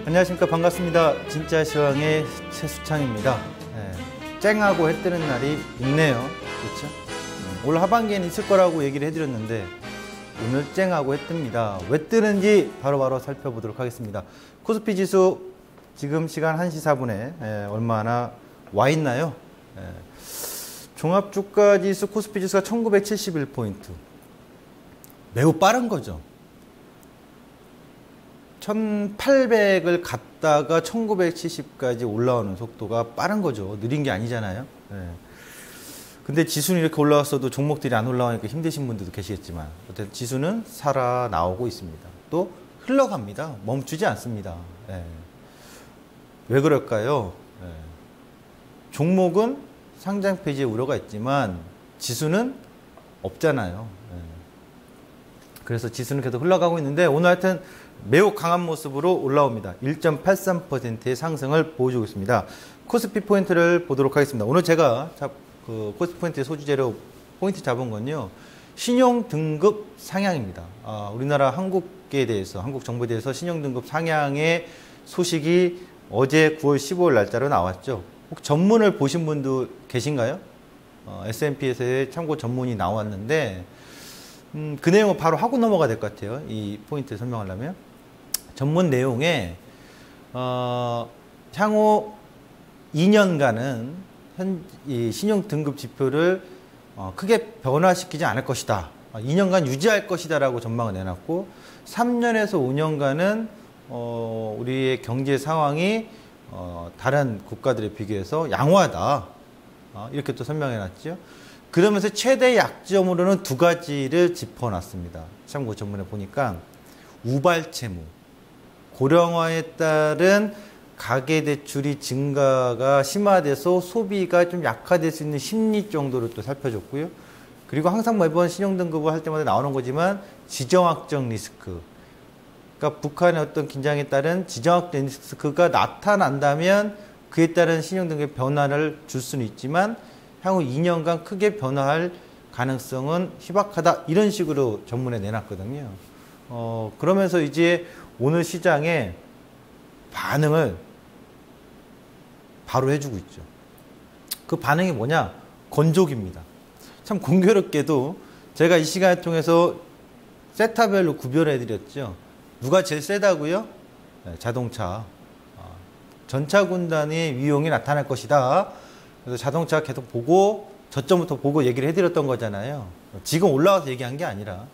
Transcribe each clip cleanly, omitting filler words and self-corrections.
안녕하십니까. 반갑습니다. 진짜 시황의 최수창입니다. 쨍하고 해 뜨는 날이 있네요. 그렇죠? 올 하반기에는 있을 거라고 얘기를 해드렸는데 오늘 쨍하고 해 뜹니다. 왜 뜨는지 바로바로 살펴보도록 하겠습니다. 코스피 지수 지금 시간 1시 4분에 얼마나 와 있나요? 종합주가지수 코스피 지수가 1971포인트. 매우 빠른 거죠. 1800을 갔다가 1970까지 올라오는 속도가 빠른 거죠. 느린 게 아니잖아요. 근데 지수는 이렇게 올라왔어도 종목들이 안 올라오니까 힘드신 분들도 계시겠지만 어쨌든 지수는 살아나오고 있습니다. 또 흘러갑니다. 멈추지 않습니다. 왜 그럴까요? 종목은 상장 폐지의 우려가 있지만 지수는 없잖아요. 그래서 지수는 계속 흘러가고 있는데 오늘 하여튼 매우 강한 모습으로 올라옵니다. 1.83%의 상승을 보여주고 있습니다. 코스피 포인트를 보도록 하겠습니다. 오늘 제가 코스피 포인트의 소주제로 포인트 잡은 건요. 신용 등급 상향입니다. 우리나라 한국에 대해서, 한국 정부에 대해서 신용 등급 상향의 소식이 어제 9월 15일 날짜로 나왔죠. 혹 전문을 보신 분도 계신가요? S&P에서의 참고 전문이 나왔는데 그 내용을 바로 하고 넘어가야 될 것 같아요. 이 포인트 설명하려면. 전문 내용에 향후 2년간은 이 신용 등급 지표를 크게 변화시키지 않을 것이다. 2년간 유지할 것이다 라고 전망을 내놨고 3년에서 5년간은 우리의 경제 상황이 다른 국가들에 비교해서 양호하다. 이렇게 또 설명해놨죠. 그러면서 최대 약점으로는 두 가지를 짚어놨습니다. 참고 전문에 보니까 우발 채무, 고령화에 따른 가계대출이 증가가 심화돼서 소비가 좀 약화될 수 있는 심리 정도를 또 살펴줬고요. 그리고 항상 매번 신용등급을 할 때마다 나오는 거지만 지정학적 리스크, 그러니까 북한의 어떤 긴장에 따른 지정학적 리스크가 나타난다면 그에 따른 신용등급의 변화를 줄 수는 있지만 향후 2년간 크게 변화할 가능성은 희박하다. 이런 식으로 전문에 내놨거든요. 그러면서 이제 오늘 시장에 반응을 바로 해주고 있죠. 그 반응이 뭐냐? 건조기입니다. 참 공교롭게도 제가 이 시간을 통해서 세타별로 구별해드렸죠. 누가 제일 세다고요? 자동차. 전차 군단의 위용이 나타날 것이다. 그래서 자동차 계속 보고 저점부터 보고 얘기를 해드렸던 거잖아요. 지금 올라와서 얘기한 게 아니라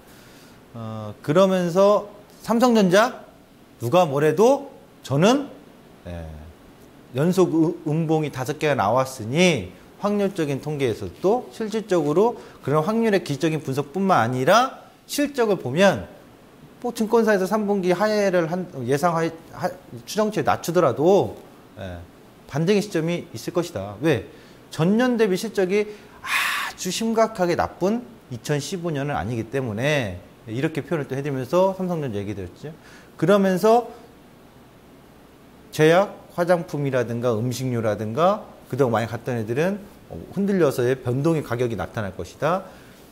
그러면서 삼성전자 누가 뭐래도 저는 연속 음봉이 5개가 나왔으니 확률적인 통계에서도 실질적으로 그런 확률의 기적인 분석뿐만 아니라 실적을 보면 뭐 증권사에서 3분기 하회를 예상 추정치에 낮추더라도 반등의 시점이 있을 것이다. 왜? 전년 대비 실적이 아주 심각하게 나쁜 2015년은 아니기 때문에 이렇게 표현을 또 해드리면서 삼성전자 얘기 드렸죠. 그러면서 제약, 화장품이라든가 음식료라든가 그동안 많이 갔던 애들은 흔들려서의 변동의 가격이 나타날 것이다.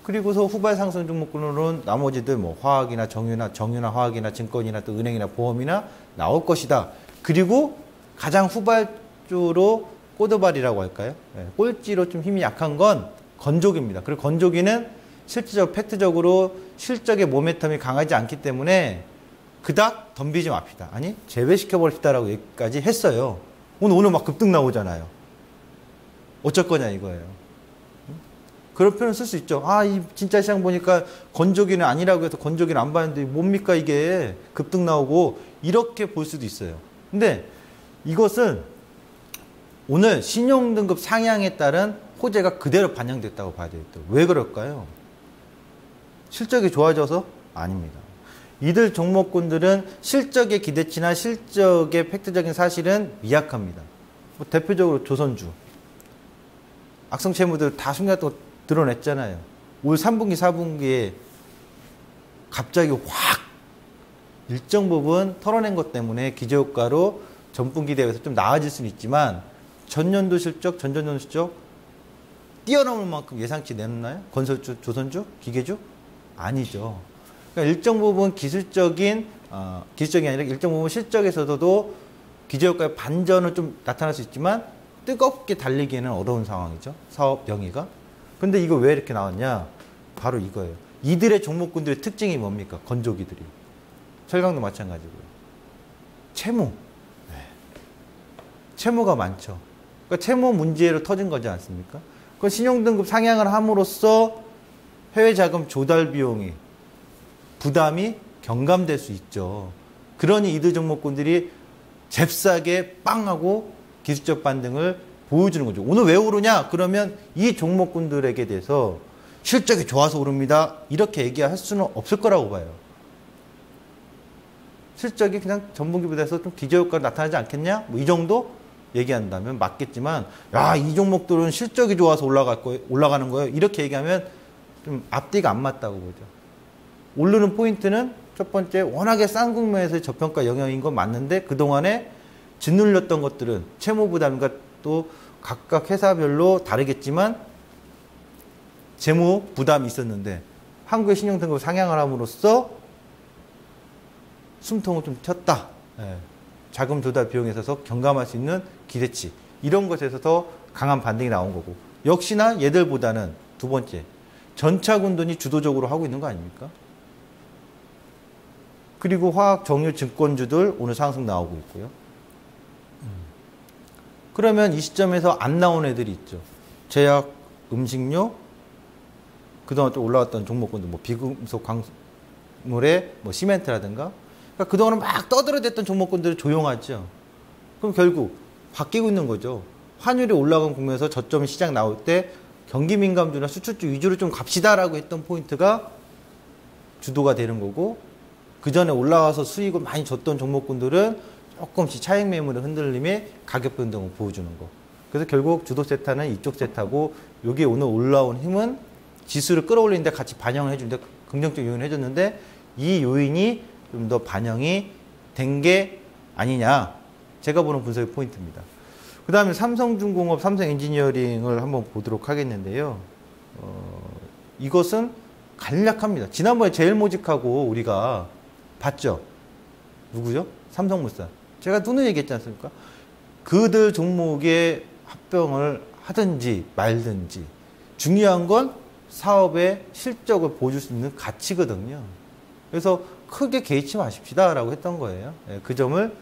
그리고서 후발 상승 종목군으로는 나머지들 뭐 화학이나 정유나 화학이나 증권이나 또 은행이나 보험이나 나올 것이다. 그리고 가장 후발주로 꼬드발이라고 할까요? 꼴찌로 좀 힘이 약한 건 건조기입니다. 그리고 건조기는 실질적 팩트적으로 실적의 모멘텀이 강하지 않기 때문에 그닥 덤비지 맙시다. 아니 제외시켜버립시다라고 얘기까지 했어요. 오늘 막 급등 나오잖아요. 어쩔 거냐 이거예요. 그런 표현을 쓸 수 있죠. 이 진짜 시장 보니까 건조기는 아니라고 해서 건조기는 안 봤는데 뭡니까 이게 급등 나오고 이렇게 볼 수도 있어요. 근데 이것은 오늘 신용등급 상향에 따른 호재가 그대로 반영됐다고 봐야 되겠다. 왜 그럴까요? 실적이 좋아져서? 아닙니다. 이들 종목군들은 실적의 기대치나 실적의 팩트적인 사실은 미약합니다. 뭐 대표적으로 조선주. 악성 채무들 다 숨겨놨다고 드러냈잖아요. 올 3분기, 4분기에 갑자기 확 일정 부분 털어낸 것 때문에 기저효과로 전분기 대비해서 좀 나아질 수는 있지만 전년도 실적, 전전년도 실적 뛰어넘을 만큼 예상치 내놓나요? 건설주, 조선주, 기계주? 아니죠. 그러니까 일정 부분 기술적인 아니라 일정 부분 실적에서도 기저효과의 반전은 좀 나타날 수 있지만 뜨겁게 달리기에는 어려운 상황이죠. 사업 영위가. 근데 이거 왜 이렇게 나왔냐? 바로 이거예요. 이들의 종목군들의 특징이 뭡니까? 건조기들이. 철강도 마찬가지고요. 채무. 네. 채무가 많죠. 그러니까 채무 문제로 터진 거지 않습니까? 그 신용등급 상향을 함으로써 해외 자금 조달 비용이 부담이 경감될 수 있죠. 그러니 이들 종목군들이 잽싸게 빵하고 기술적 반등을 보여주는 거죠. 오늘 왜 오르냐? 그러면 이 종목군들에게 대해서 실적이 좋아서 오릅니다. 이렇게 얘기할 수는 없을 거라고 봐요. 실적이 그냥 전분기보다서 좀 기저효과가 나타나지 않겠냐? 뭐 이 정도 얘기한다면 맞겠지만, 야, 이 종목들은 실적이 좋아서 올라가는 거예요. 이렇게 얘기하면 좀 앞뒤가 안 맞다고 보죠. 오르는 포인트는 첫 번째, 워낙에 싼 국면에서의 저평가 영향인 건 맞는데, 그동안에 짓눌렸던 것들은 채무 부담과 또 각각 회사별로 다르겠지만, 재무 부담이 있었는데, 한국의 신용등급 상향을 함으로써 숨통을 좀 텄다. 예. 자금 조달 비용에 있어서 경감할 수 있는 기대치. 이런 것에 있어서 강한 반등이 나온 거고. 역시나 얘들보다는 두 번째, 전차군들이 주도적으로 하고 있는 거 아닙니까? 그리고 화학, 정유, 증권주들 오늘 상승 나오고 있고요. 그러면 이 시점에서 안 나온 애들이 있죠. 제약, 음식료, 그동안 또 올라왔던 종목군들, 뭐 비금속 광물의 뭐 시멘트라든가. 그러니까 그동안은 막 떠들어댔던 종목군들은 조용하죠. 그럼 결국 바뀌고 있는 거죠. 환율이 올라간 국면에서 저점 시장 나올 때 경기 민감주나 수출주 위주로 좀 갑시다라고 했던 포인트가 주도가 되는 거고, 그 전에 올라와서 수익을 많이 줬던 종목군들은 조금씩 차익 매물의 흔들림에 가격 변동을 보여주는 거. 그래서 결국 주도 세타는 이쪽 세타고, 여기 오늘 올라온 힘은 지수를 끌어올리는데 같이 반영을 해주는데 긍정적 요인을 해줬는데, 이 요인이 좀 더 반영이 된 게 아니냐. 제가 보는 분석의 포인트입니다. 그 다음에 삼성중공업, 삼성엔지니어링을 한번 보도록 하겠는데요. 이것은 간략합니다. 지난번에 제일모직하고 우리가 봤죠? 누구죠? 삼성물산. 제가 눈을 얘기했지 않습니까? 그들 종목에 합병을 하든지 말든지 중요한 건 사업의 실적을 보여줄 수 있는 가치거든요. 그래서 크게 개의치 마십시다라고 했던 거예요. 그 점을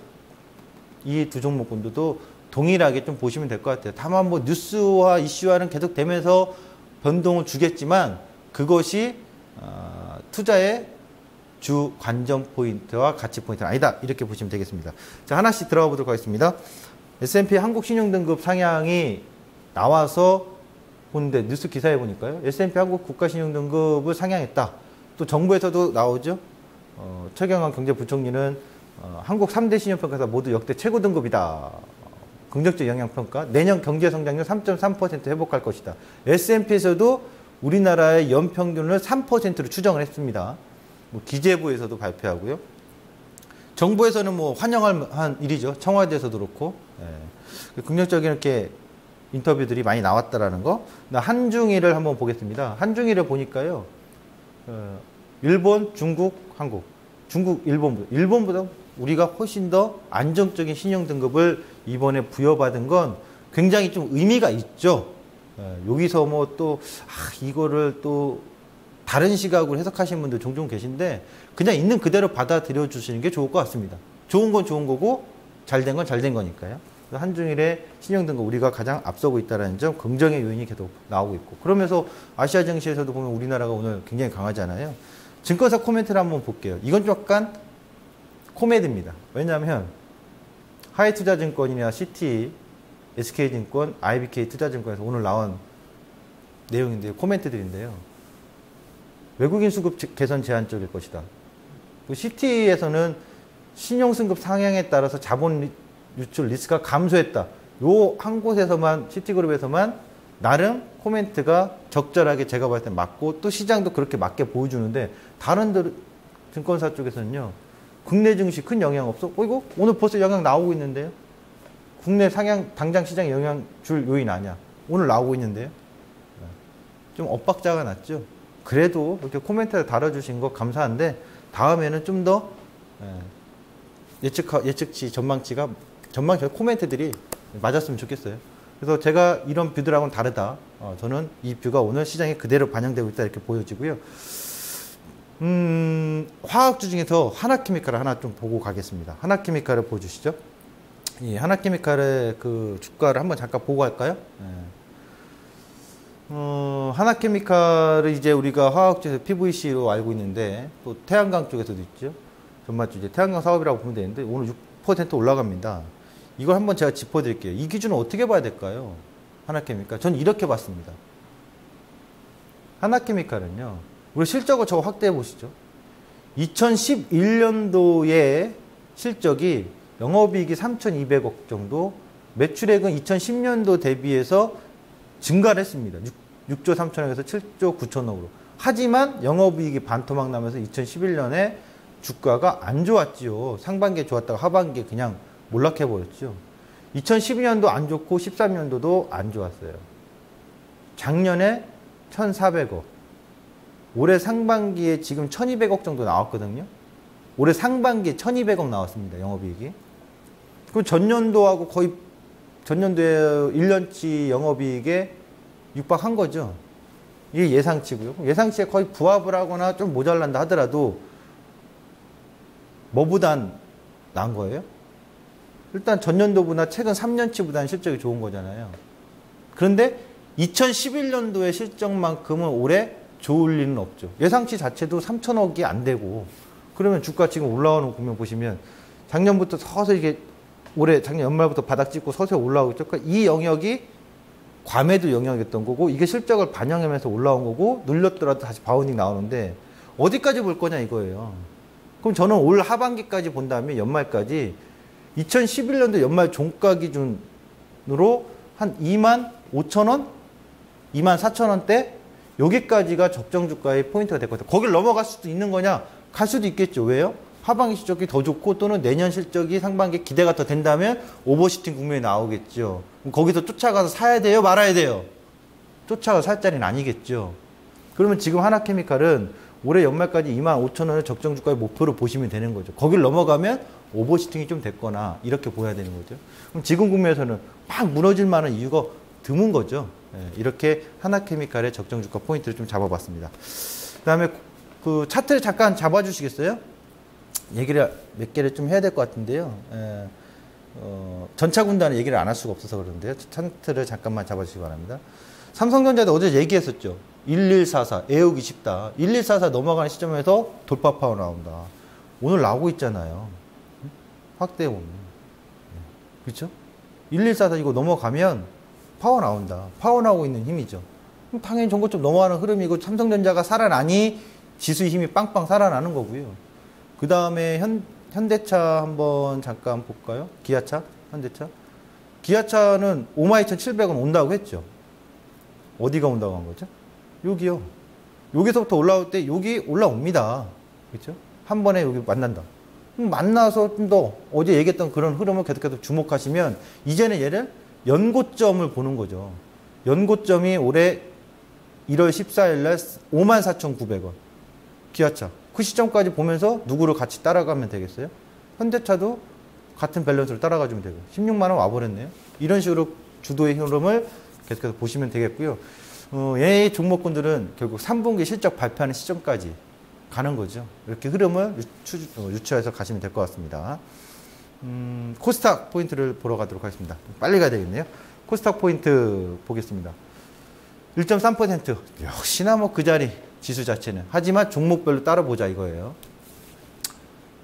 이 두 종목군들도 동일하게 좀 보시면 될 것 같아요. 다만 뭐 뉴스와 이슈화는 계속 되면서 변동을 주겠지만, 그것이 투자의 주 관전 포인트와 가치 포인트는 아니다. 이렇게 보시면 되겠습니다. 자, 하나씩 들어가 보도록 하겠습니다. S&P 한국 신용등급 상향이 나와서 보는데 뉴스 기사에 보니까요. S&P 한국 국가신용등급을 상향했다. 또 정부에서도 나오죠. 최경환 경제부총리는 한국 3대 신용평가사 모두 역대 최고 등급이다. 긍정적 영향평가. 내년 경제성장률 3.3% 회복할 것이다. S&P에서도 우리나라의 연평균을 3%로 추정을 했습니다. 뭐 기재부에서도 발표하고요. 정부에서는 뭐 환영할 만한 일이죠. 청와대에서도 그렇고. 예. 긍정적인 이렇게 인터뷰들이 많이 나왔다라는 거. 한중일을 한번 보겠습니다. 한중일을 보니까요. 일본, 중국, 한국. 중국, 일본보다 우리가 훨씬 더 안정적인 신용등급을 이번에 부여받은 건 굉장히 좀 의미가 있죠. 여기서 뭐 또, 이거를 또 다른 시각으로 해석하시는 분들 종종 계신데, 그냥 있는 그대로 받아들여 주시는 게 좋을 것 같습니다. 좋은 건 좋은 거고, 잘 된 건 잘 된 거니까요. 한중일의 신용등급 우리가 가장 앞서고 있다는 점, 긍정의 요인이 계속 나오고 있고, 그러면서 아시아 증시에서도 보면 우리나라가 오늘 굉장히 강하잖아요. 증권사 코멘트를 한번 볼게요. 이건 좀 약간 코미디입니다. 왜냐하면 하이투자증권이나 CT, SK증권, IBK 투자증권에서 오늘 나온 내용인데요. 코멘트들인데요. 외국인 수급 개선 제한 쪽일 것이다. CT에서는 신용승급 상향에 따라서 자본 유출 리스크가 감소했다. 요 한 곳에서만, CT그룹에서만 나름 코멘트가 적절하게 제가 봤을 때 맞고, 또 시장도 그렇게 맞게 보여주는데, 다른 증권사 쪽에서는요, 국내 증시 큰 영향 없어? 이거 오늘 벌써 영향 나오고 있는데요? 국내 상향, 당장 시장에 영향 줄 요인 아니야. 오늘 나오고 있는데요? 좀 엇박자가 났죠? 그래도 이렇게 코멘트를 달아주신 거 감사한데, 다음에는 좀 더 예측치, 전망치가 전망 코멘트들이 맞았으면 좋겠어요. 그래서 제가 이런 뷰들하고는 다르다. 저는 이 뷰가 오늘 시장에 그대로 반영되고 있다 이렇게 보여지고요. 화학주 중에서 하나케미칼을 하나 좀 보고 가겠습니다. 하나케미칼을 보여주시죠. 이 하나케미칼의 그 주가를 한번 잠깐 보고 갈까요? 하나케미칼을 이제 우리가 화학주에서 PVC로 알고 있는데 또 태양광 쪽에서도 있죠. 전반주 이제 태양광 사업이라고 보면 되는데 오늘 6% 올라갑니다. 이걸 한번 제가 짚어드릴게요. 이 기준은 어떻게 봐야 될까요? 하나케미칼. 저는 이렇게 봤습니다. 하나케미칼은요. 우리 실적을 저거 확대해 보시죠. 2011년도에 실적이 영업이익이 3,200억 정도, 매출액은 2010년도 대비해서 증가를 했습니다. 6조 3천억에서 7조 9천억으로. 하지만 영업이익이 반토막 나면서 2011년에 주가가 안 좋았지요. 상반기에 좋았다가 하반기에 그냥 몰락해버렸죠. 2012년도 안 좋고 13년도도 안 좋았어요. 작년에 1,400억. 올해 상반기에 지금 1,200억 정도 나왔거든요. 올해 상반기에 1,200억 나왔습니다. 영업이익이. 그럼 전년도하고 거의 전년도에 1년치 영업이익에 육박한 거죠. 이게 예상치고요. 예상치에 거의 부합을 하거나 좀 모자란다 하더라도 뭐보단 나은 거예요? 일단 전년도보다 최근 3년치보다는 실적이 좋은 거잖아요. 그런데 2011년도의 실적만큼은 올해 좋을 리는 없죠. 예상치 자체도 3천억이 안 되고, 그러면 주가 지금 올라오는 거 보면 보시면 작년부터 서서히 이게 올해 작년 연말부터 바닥 찍고 서서히 올라오고 있죠. 그러니까 이 영역이 과매도 영역이었던 거고, 이게 실적을 반영하면서 올라온 거고, 눌렸더라도 다시 바운딩 나오는데 어디까지 볼 거냐 이거예요. 그럼 저는 올 하반기까지 본 다음에 연말까지 2011년도 연말 종가 기준으로 한 2만 5천 원? 2만 4천 원대? 여기까지가 적정 주가의 포인트가 될 것 같아요. 거길 넘어갈 수도 있는 거냐? 갈 수도 있겠죠. 왜요? 하반기 실적이 더 좋고 또는 내년 실적이 상반기에 기대가 더 된다면 오버슈팅 국면이 나오겠죠. 그럼 거기서 쫓아가서 사야 돼요? 말아야 돼요? 쫓아가서 살 자리는 아니겠죠. 그러면 지금 하나케미칼은 올해 연말까지 2만 5천 원을 적정 주가의 목표로 보시면 되는 거죠. 거길 넘어가면 오버슈팅이 좀 됐거나 이렇게 보여야 되는 거죠. 그럼 지금 국면에서는 막 무너질 만한 이유가 드문 거죠. 이렇게 하나케미칼의 적정 주가 포인트를 좀 잡아봤습니다. 그 다음에 그 차트를 잠깐 잡아주시겠어요? 얘기를 몇 개를 좀 해야 될 것 같은데요. 전차 군단은 얘기를 안 할 수가 없어서 그러는데요. 차트를 잠깐만 잡아주시기 바랍니다. 삼성전자도 어제 얘기했었죠. 1144 애우기 쉽다. 1144 넘어가는 시점에서 돌파 파워 나온다. 오늘 나오고 있잖아요. 확대해 보면. 그렇죠? 1144 이거 넘어가면 파워 나온다. 파워 나오고 있는 힘이죠. 그럼 당연히 전고점 넘어가는 흐름이고, 삼성전자가 살아나니 지수의 힘이 빵빵 살아나는 거고요. 그 다음에 현대차 한번 잠깐 볼까요? 기아차, 현대차. 기아차는 52,700원 온다고 했죠. 어디가 온다고 한 거죠? 여기요. 여기서부터 올라올 때 여기 올라옵니다. 그렇죠? 한 번에 여기 만난다. 만나서 좀 더 어제 얘기했던 그런 흐름을 계속해서 주목하시면 이제는 얘를 연고점을 보는 거죠. 연고점이 올해 1월 14일 날 54,900원. 기아차. 그 시점까지 보면서 누구를 같이 따라가면 되겠어요? 현대차도 같은 밸런스를 따라가주면 되고 16만 원 와버렸네요. 이런 식으로 주도의 흐름을 계속해서 보시면 되겠고요. 얘 종목군들은 결국 3분기 실적 발표하는 시점까지 가는 거죠. 이렇게 흐름을 유추해서 가시면 될 것 같습니다. 코스닥 포인트를 보러 가도록 하겠습니다. 빨리 가야 되겠네요. 코스닥 포인트 보겠습니다. 1.3% 역시나 뭐 그 자리 지수 자체는. 하지만 종목별로 따라 보자 이거예요.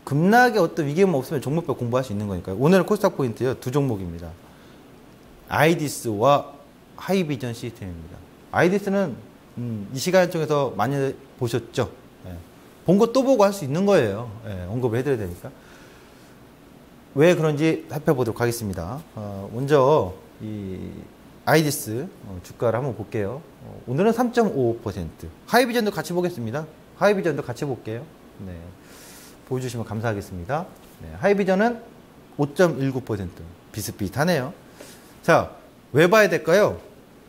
급락의 어떤 위기감 없으면 종목별 공부할 수 있는 거니까요. 오늘 코스닥 포인트요. 두 종목입니다. 아이디스와 하이비전 시스템입니다. 아이디스는 이 시간 쪽에서 많이 보셨죠? 본 거 또 보고 할 수 있는 거예요. 언급을 해드려야 되니까. 왜 그런지 살펴보도록 하겠습니다. 먼저 이 아이디스 주가를 한번 볼게요. 오늘은 3.55%. 하이비전도 같이 보겠습니다. 하이비전도 같이 볼게요. 네. 보여주시면 감사하겠습니다. 네. 하이비전은 5.19%. 비슷비슷하네요. 자, 왜 봐야 될까요?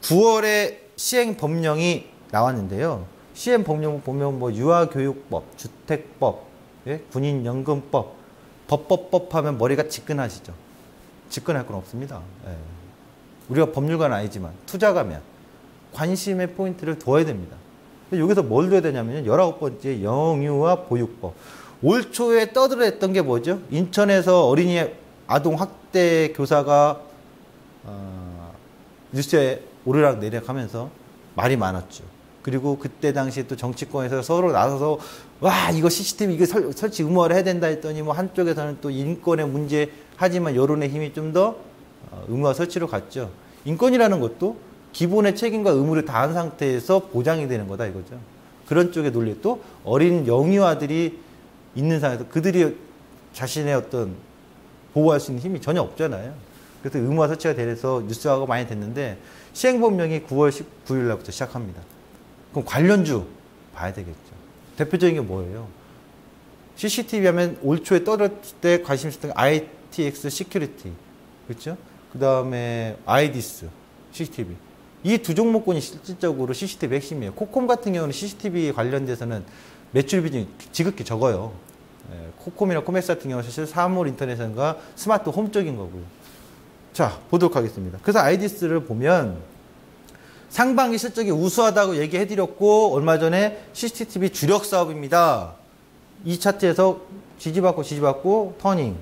9월에 시행 법령이 나왔는데요. 시행 법령 보면 뭐 유아교육법, 주택법, 예? 군인연금법, 법법 하면 머리가 지끈하시죠. 집권할 건 없습니다. 예. 우리가 법률가는 아니지만 투자가면 관심의 포인트를 둬야 됩니다. 여기서 뭘 둬야 되냐면 19번째 영유아 보육법. 올 초에 떠들어댔던 게 뭐죠? 인천에서 어린이 아동 학대 교사가 뉴스에 오르락내리락 하면서 말이 많았죠. 그리고 그때 당시에 또 정치권에서 서로 나서서 와 이거 CCTV 이거 설치 의무화를 해야 된다 했더니 뭐 한쪽에서는 또 인권의 문제 하지만 여론의 힘이 좀 더 의무화 설치로 갔죠. 인권이라는 것도 기본의 책임과 의무를 다한 상태에서 보장이 되는 거다 이거죠. 그런 쪽의 논리 또 어린 영유아들이 있는 상황에서 그들이 자신의 어떤 보호할 수 있는 힘이 전혀 없잖아요. 그래서 의무화 설치가 돼서 뉴스화가 많이 됐는데 시행법령이 9월 19일 날부터 시작합니다. 그럼 관련주 봐야 되겠죠. 대표적인 게 뭐예요? CCTV 하면 올 초에 떠들었을 때 관심 있었던 게 ITX 시큐리티, 그렇죠? 그 다음에 아이디스 CCTV. 이 두 종목군이 실질적으로 CCTV 핵심이에요. 코콤 같은 경우는 CCTV 관련돼서는 매출 비중이 지극히 적어요. 예, 코콤이나 코맥스 같은 경우는 사실 사물 인터넷과 스마트 홈 쪽인 거고요. 자, 보도록 하겠습니다. 그래서 아이디스를 보면 상반기 실적이 우수하다고 얘기해드렸고 얼마 전에 CCTV 주력 사업입니다. 이 차트에서 지지받고 터닝.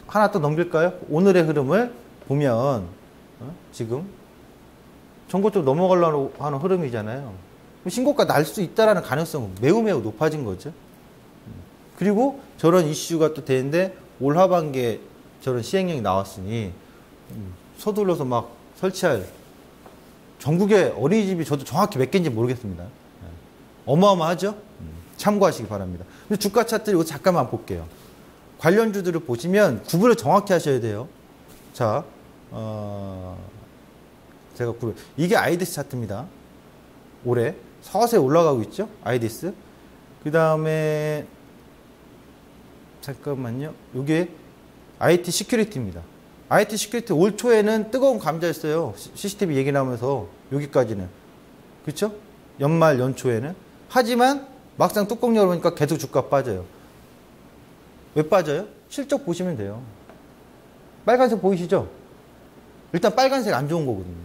하나 또 넘길까요? 오늘의 흐름을 보면 지금 전고점 넘어가려고 하는 흐름이잖아요. 신고가 날 수 있다는 가능성은 매우 높아진 거죠. 그리고 저런 이슈가 또 되는데 올 하반기에 저런 시행령이 나왔으니 서둘러서 막 설치할 전국의 어린이집이 저도 정확히 몇 개인지 모르겠습니다. 어마어마하죠? 참고하시기 바랍니다. 근데 주가 차트 이거 잠깐만 볼게요. 관련주들을 보시면 구분을 정확히 하셔야 돼요. 자, 제가 이게 아이디스 차트입니다. 올해 서서히 올라가고 있죠? 아이디스. 그 다음에 잠깐만요. 이게 IT 시큐리티입니다. IT 시큐리티 올 초에는 뜨거운 감자였어요. CCTV 얘기 나오면서 여기까지는. 그렇죠? 연말 연초에는. 하지만 막상 뚜껑 열어보니까 계속 주가 빠져요. 왜 빠져요? 실적 보시면 돼요. 빨간색 보이시죠? 일단 빨간색 안 좋은 거거든요.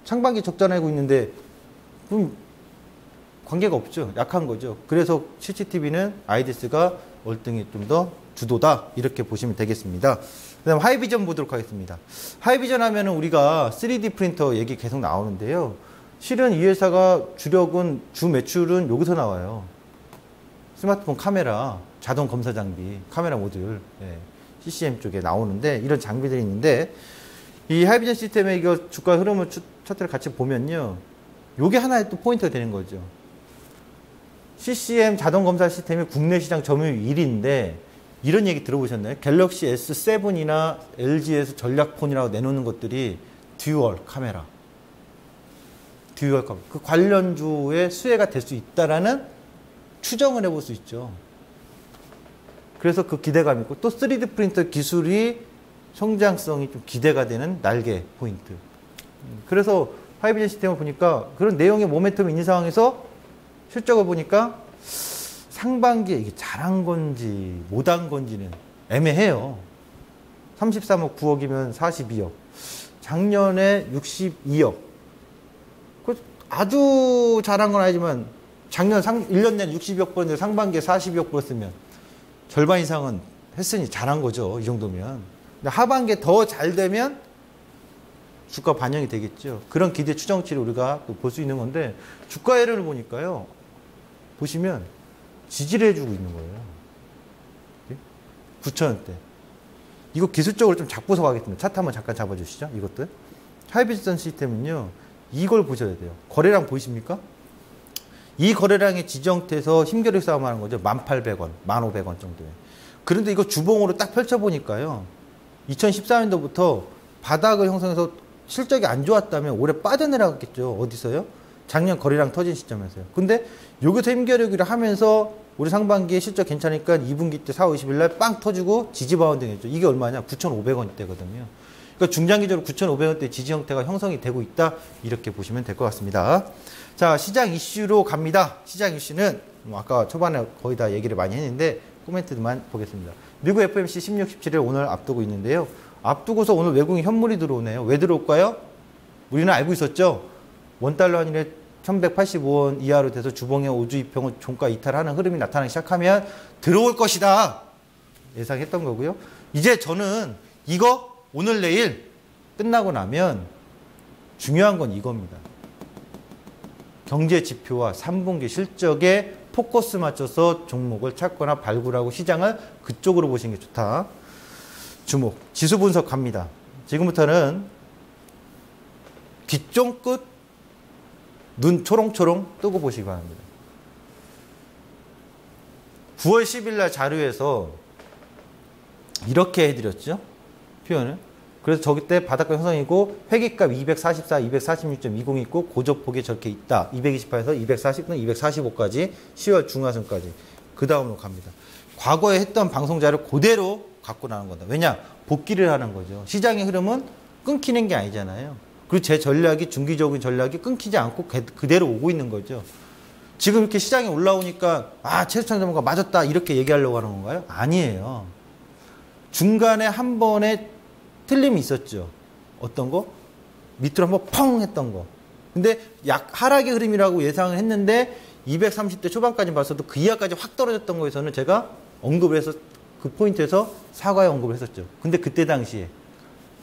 상반기 적자 내고 있는데 그럼 관계가 없죠. 약한 거죠. 그래서 CCTV는 아이디스가 월등히 좀 더 주도다 이렇게 보시면 되겠습니다. 그 다음 하이비전 보도록 하겠습니다. 하이비전 하면은 우리가 3D 프린터 얘기 계속 나오는데요. 실은 이 회사가 주력은 주 매출은 여기서 나와요. 스마트폰 카메라, 자동 검사 장비, 카메라 모듈, CCM 쪽에 나오는데 이런 장비들이 있는데 이 하이비전 시스템의 이거 주가 흐름을 차트를 같이 보면요. 요게 하나의 또 포인트가 되는 거죠. CCM 자동 검사 시스템이 국내 시장 점유율 1위인데 이런 얘기 들어보셨나요? 갤럭시 S7이나 LG에서 전략폰이라고 내놓는 것들이 듀얼 카메라. 그 관련주의 수혜가 될 수 있다라는 추정을 해볼 수 있죠. 그래서 그 기대감이 있고 또 3D 프린터 기술이 성장성이 좀 기대가 되는 날개 포인트. 그래서 하이비전 시스템을 보니까 그런 내용의 모멘텀이 있는 상황에서 실적을 보니까 상반기에 이게 잘한 건지 못한 건지는 애매해요. 33억 9억이면 42억. 작년에 62억. 아주 잘한 건 아니지만 작년 1년 내내 60억 벌었는데 상반기에 42억 벌었으면 절반 이상은 했으니 잘한 거죠. 이 정도면. 근데 하반기에 더 잘 되면 주가 반영이 되겠죠. 그런 기대 추정치를 우리가 또 볼 수 있는 건데 주가 흐름을 보니까요. 보시면 지지를 해주고 있는 거예요. 9,000원대. 이거 기술적으로 좀 잡고서 가겠습니다. 차트 한번 잠깐 잡아주시죠. 이것들. 하이비전 시스템은요. 이걸 보셔야 돼요. 거래량 보이십니까? 이 거래량의 지정돼서 힘겨루기 싸움하는 거죠. 1,800원, 1,500원 정도에. 그런데 이거 주봉으로 딱 펼쳐보니까요. 2014년도부터 바닥을 형성해서 실적이 안 좋았다면 올해 빠져내려갔겠죠. 어디서요? 작년 거래량 터진 시점에서요. 근데 여기서 힘겨루기를 하면서 우리 상반기에 실적 괜찮으니까 2분기 때 4월 20일 날 빵 터지고 지지 바운딩 했죠. 이게 얼마냐? 9,500원대거든요. 그러니까 중장기적으로 9,500원대 지지 형태가 형성이 되고 있다. 이렇게 보시면 될 것 같습니다. 자, 시장 이슈로 갑니다. 시장 이슈는 아까 초반에 거의 다 얘기를 많이 했는데 코멘트만 보겠습니다. 미국 FOMC 16, 17일 오늘 앞두고 있는데요. 앞두고서 오늘 외국인 현물이 들어오네요. 왜 들어올까요? 우리는 알고 있었죠. 원달러 환율에 1185원 이하로 돼서 주봉의 5주 이평은 종가 이탈하는 흐름이 나타나기 시작하면 들어올 것이다 예상했던 거고요. 이제 저는 이거 오늘 내일 끝나고 나면 중요한 건 이겁니다. 경제 지표와 3분기 실적에 포커스 맞춰서 종목을 찾거나 발굴하고 시장을 그쪽으로 보시는 게 좋다. 주목, 지수 분석 갑니다. 지금부터는 뒷종 끝 눈 초롱초롱 뜨고 보시기 바랍니다. 9월 10일 날 자료에서 이렇게 해드렸죠. 표현을. 그래서 저기 때 바닥권 형성이고 회기값 244, 246.20 있고 고저폭이 저렇게 있다. 228에서 240, 245까지 10월 중하순까지. 그 다음으로 갑니다. 과거에 했던 방송 자료 그대로 갖고 나온 거다. 왜냐? 복귀를 하는 거죠. 시장의 흐름은 끊기는 게 아니잖아요. 그리고 제 전략이 중기적인 전략이 끊기지 않고 그대로 오고 있는 거죠. 지금 이렇게 시장이 올라오니까 최수찬 전문가 맞았다 이렇게 얘기하려고 하는 건가요? 아니에요. 중간에 한 번에 틀림이 있었죠. 어떤 거? 밑으로 한번 펑 했던 거. 근데 하락의 흐름이라고 예상을 했는데 230대 초반까지 봤어도 그 이하까지 확 떨어졌던 거에서는 제가 언급을 해서 그 포인트에서 사과의 언급을 했었죠. 근데 그때 당시에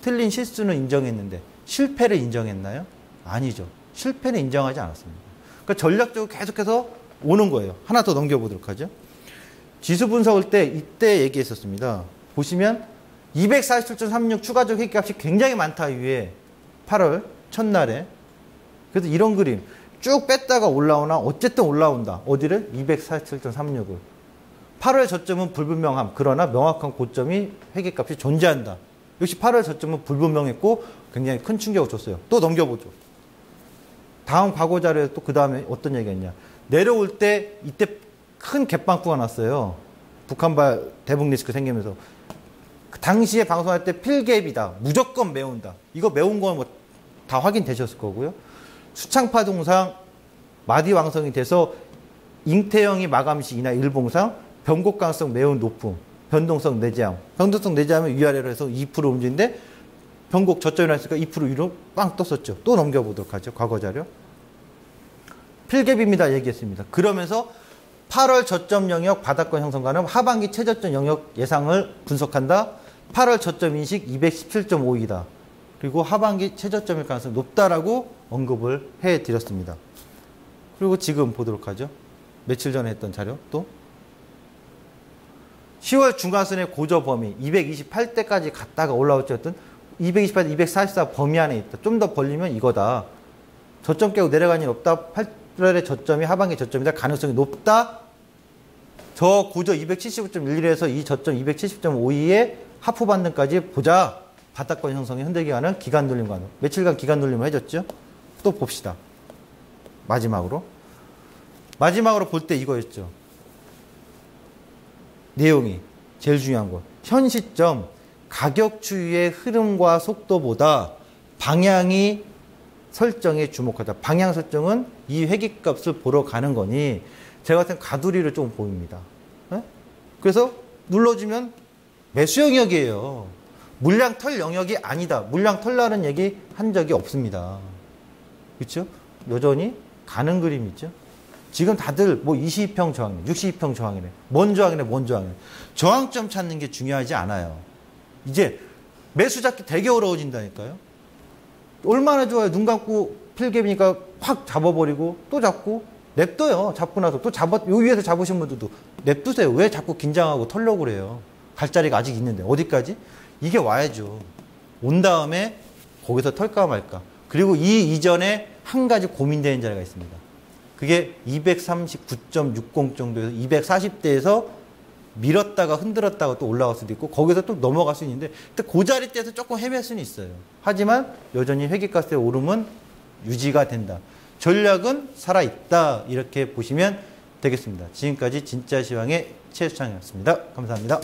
틀린 실수는 인정했는데 실패를 인정했나요? 아니죠. 실패는 인정하지 않았습니다. 그러니까 전략적으로 계속해서 오는 거예요. 하나 더 넘겨보도록 하죠. 지수 분석을 때 이때 얘기했었습니다. 보시면 247.36 추가적 회기값이 굉장히 많다 이후에 8월 첫날에 그래서 이런 그림 쭉 뺐다가 올라오나 어쨌든 올라온다. 어디를? 247.36을 8월 저점은 불분명함. 그러나 명확한 고점이 회기값이 존재한다. 역시 8월 저점은 불분명했고 굉장히 큰 충격을 줬어요. 또 넘겨보죠. 다음 과거 자료에 또 그 다음에 어떤 얘기가 있냐. 내려올 때 이때 큰 갭방프가 났어요. 북한발 대북 리스크 생기면서. 그 당시에 방송할 때 필갭이다. 무조건 메운다. 이거 메운 건 뭐 다 확인되셨을 거고요. 수창파 동상 마디왕성이 돼서 잉태형이 마감시이나 일봉상 변곡 가능성 매우 높음. 변동성 내재함. 변동성 내재함은 위아래로 해서 2% 움직이는데 변곡 저점이 났으니까 2% 위로 빵 떴었죠. 또 넘겨보도록 하죠. 과거 자료. 필갭입니다. 얘기했습니다. 그러면서 8월 저점 영역 바닥권 형성가는 하반기 최저점 영역 예상을 분석한다. 8월 저점 인식 217.52이다. 그리고 하반기 최저점일 가능성이 높다라고 언급을 해드렸습니다. 그리고 지금 보도록 하죠. 며칠 전에 했던 자료 또 10월 중하순의 고저 범위 228대까지 갔다가 올라올지 어떤 228, 244 범위 안에 있다. 좀 더 벌리면 이거다. 저점 깨고 내려간 일 없다. 8월의 저점이 하반기 저점이다. 가능성이 높다. 저 고저 275.11에서 이 저점 270.52에 하프 반등까지 보자. 바닥권 형성이 흔들기 가는 기간 눌림과 며칠간 기간 눌림을 해줬죠. 또 봅시다. 마지막으로 볼 때 이거였죠. 내용이 제일 중요한 거. 현 시점 가격 추이의 흐름과 속도보다 방향이 설정에 주목하다. 방향 설정은 이 회기값을 보러 가는 거니 제가 같은 가두리를 좀 보입니다. 네? 그래서 눌러주면 매수 영역이에요. 물량 털 영역이 아니다. 물량 털라는 얘기 한 적이 없습니다. 그렇죠? 여전히 가는 그림 있죠? 지금 다들 뭐 22평 저항이네, 62평 저항이네, 뭔 저항이네, 뭔 저항이네. 저항점 찾는 게 중요하지 않아요. 이제 매수 잡기 되게 어려워진다니까요. 얼마나 좋아요. 눈 감고 필갭이니까 확 잡아버리고 또 잡고 냅둬요. 잡고 나서 또 요 위에서 잡으신 분들도 냅두세요. 왜 자꾸 긴장하고 털려고 그래요. 갈 자리가 아직 있는데 어디까지? 이게 와야죠. 온 다음에 거기서 털까 말까. 그리고 이 이전에 한 가지 고민되는 자리가 있습니다. 그게 239.60 정도에서 240대에서 밀었다가 흔들었다가 또 올라갈 수도 있고 거기서 또 넘어갈 수 있는데 그 자리대에서 조금 헤맬 수는 있어요. 하지만 여전히 회계가스의 오름은 유지가 된다. 전략은 살아있다. 이렇게 보시면 되겠습니다. 지금까지 진짜 시황의 최수창이었습니다. 감사합니다.